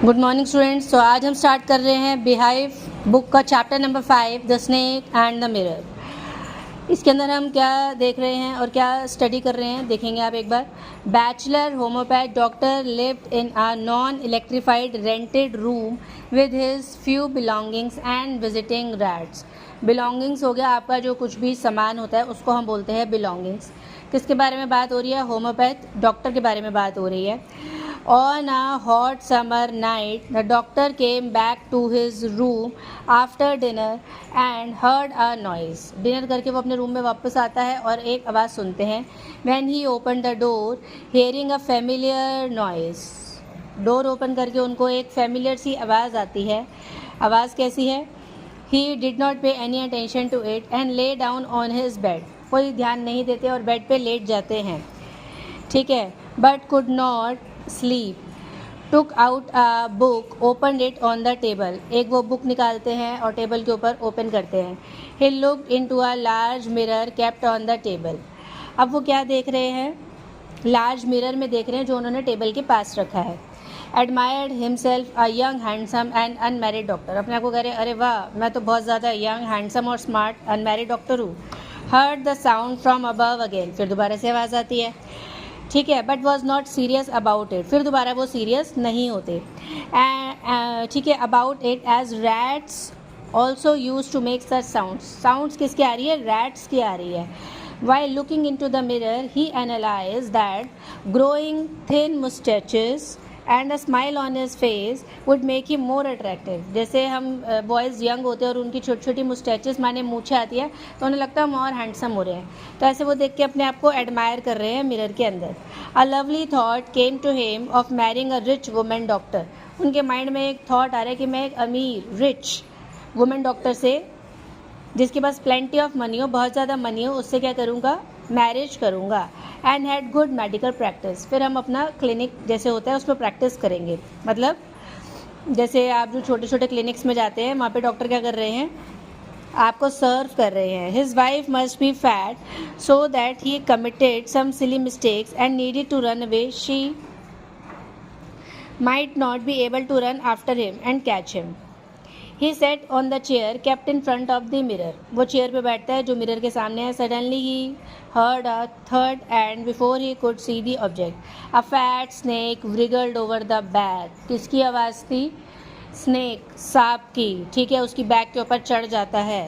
Good morning students. तो आज हम स्टार्ट कर रहे हैं बिहाइव बुक का chapter number 5 the snake and the mirror. इसके अंदर हम क्या देख रहे हैं और क्या स्टडी कर रहे हैं देखेंगे आप एक बार। Bachelor homeopath doctor lived in a non electrified rented room with his few belongings and visiting rats. Belongings हो गया आपका जो कुछ भी सामान होता है उसको हम बोलते हैं बिलोंगिंग्स। किसके बारे में बात हो रही है? होम्योपैथ डॉक्टर के बारे में बात हो रही है। On a hot summer night, the doctor came back to his room after dinner and heard a noise. Dinner करके वो अपने रूम में वापस आता है और एक आवाज़ सुनते हैं। When he opened the door, hearing a familiar noise. Door open करके उनको एक फेमिलियर सी आवाज़ आती है। आवाज़ कैसी है? He did not pay any attention to it and lay down on his bed. कोई ध्यान नहीं देते और बेड पे लेट जाते हैं, ठीक है। But could not sleep. Took out a book, opened it on the table. एक वो बुक निकालते हैं और टेबल के ऊपर ओपन करते हैं। He looked into a large mirror kept on the table. अब वो क्या देख रहे हैं? लार्ज मिरर में देख रहे हैं जो उन्होंने टेबल के पास रखा है। Admired himself a young, handsome and unmarried doctor. अपने आप को कह रहे अरे वाह, मैं तो बहुत ज़्यादा यंग, हैंडसम और स्मार्ट अनमैरिड डॉक्टर हूँ। Heard the sound from above again. फिर दोबारा से आवाज़ आती है, ठीक है। But was not serious about it. फिर दोबारा वो सीरियस नहीं होते, ठीक है, about it as rats also use to make such sounds. Sounds किसकी आ रही है? रैट्स की आ रही है। While looking in to the mirror he analyse that growing thin mustaches and a smile on his face would make he more attractive. जैसे हम बॉयज़ यंग होते हैं और उनकी छोटी छोटी मुस्टैचेस माने मूछें आती है तो उन्हें लगता है हम और हैंडसम हो रहे हैं, तो ऐसे वो देख के अपने आप को एडमायर कर रहे हैं मिरर के अंदर। A lovely thought came to him of marrying a rich women doctor. उनके माइंड में एक थॉट आ रहा है कि मैं एक अमीर रिच वुमेन डॉक्टर से, जिसके पास प्लेंटी ऑफ मनी हो, बहुत ज़्यादा मनी हो, उससे क्या करूँगा? मैरिज करूँगा। And had good medical practice. फिर हम अपना क्लिनिक जैसे होता है उसमें प्रैक्टिस करेंगे। मतलब जैसे आप जो छोटे छोटे क्लिनिक्स में जाते हैं वहाँ पे डॉक्टर क्या कर रहे हैं? आपको सर्व कर रहे हैं। His wife must be fat so that he committed some silly mistakes and needed to run away. She might not be able to run after him and catch him. He sat on the chair kept in front of the mirror. वो chair पे बैठता है जो mirror के सामने है। Suddenly he heard a थर्ड and before he could see the object a fat snake wriggled over the back. किसकी आवाज़ थी? स्नेक, सांप की, ठीक है। उसकी बैक के ऊपर चढ़ जाता है।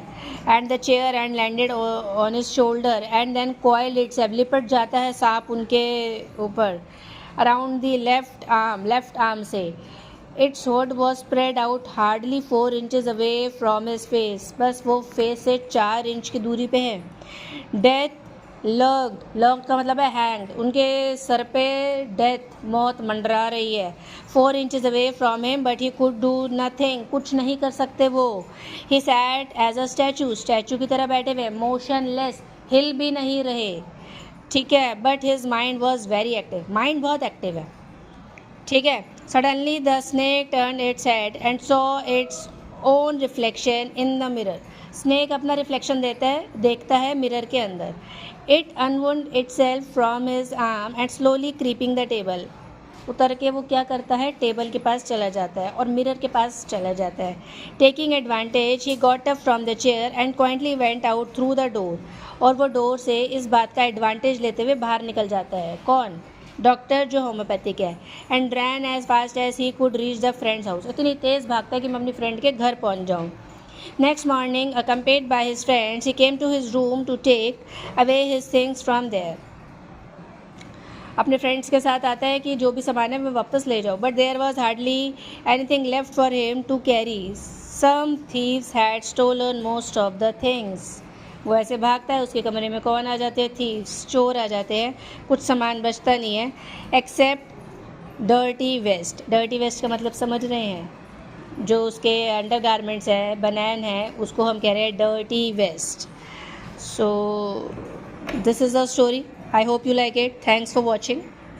And the chair and landed on his shoulder and then coiled itself. लिपट जाता है सांप उनके ऊपर अराउंड द लेफ्ट आर्म से। Its hood was spread out hardly 4 inches away from his face. बस वो फेस से 4 इंच की दूरी पे है। डेथ लर्ग का मतलब है हैंग। उनके सर पे डेथ मौत मंडरा रही है। 4 inches away from him but he could do nothing. कुछ नहीं कर सकते वो। He sat as a statue की तरह बैठे हुए, मोशनलेस, हिल भी नहीं रहे, ठीक है। But his mind was very active. Mind बहुत एक्टिव है, ठीक है। Suddenly the snake turn its head and saw its own reflection in the mirror. Snake अपना रिफ्लेक्शन देखता है मिरर के अंदर। It unwound itself from his arm and slowly creeping the table. उतर के वो क्या करता है? टेबल के पास चला जाता है और मिरर के पास चला जाता है। Taking advantage he got up from the chair and quaintly went out through the door. और वो डोर से इस बात का एडवांटेज लेते हुए बाहर निकल जाता है। कौन? डॉक्टर जो होम्योपैथिक है। And ran as fast as he could reach the friends house. इतनी तेज़ भागता है कि मैं अपनी फ्रेंड के घर पहुंच जाऊँ। Next morning accompanied by his friends he came to his room to take away his things from there. अपने फ्रेंड्स के साथ आता है कि जो भी सामान है मैं वापस ले जाऊँ। But there was hardly anything left for him to carry. Some thieves had stolen most of the things. वो ऐसे भागता है, उसके कमरे में कौन आ जाते हैं? थीव्स, चोर आ जाते हैं। कुछ सामान बचता नहीं है except dirty waste. Dirty waste का मतलब समझ रहे हैं? जो उसके अंडर गारमेंट्स है, बनैन है, उसको हम कह रहे हैं dirty waste. So this is the story. I hope you like it. Thanks for watching.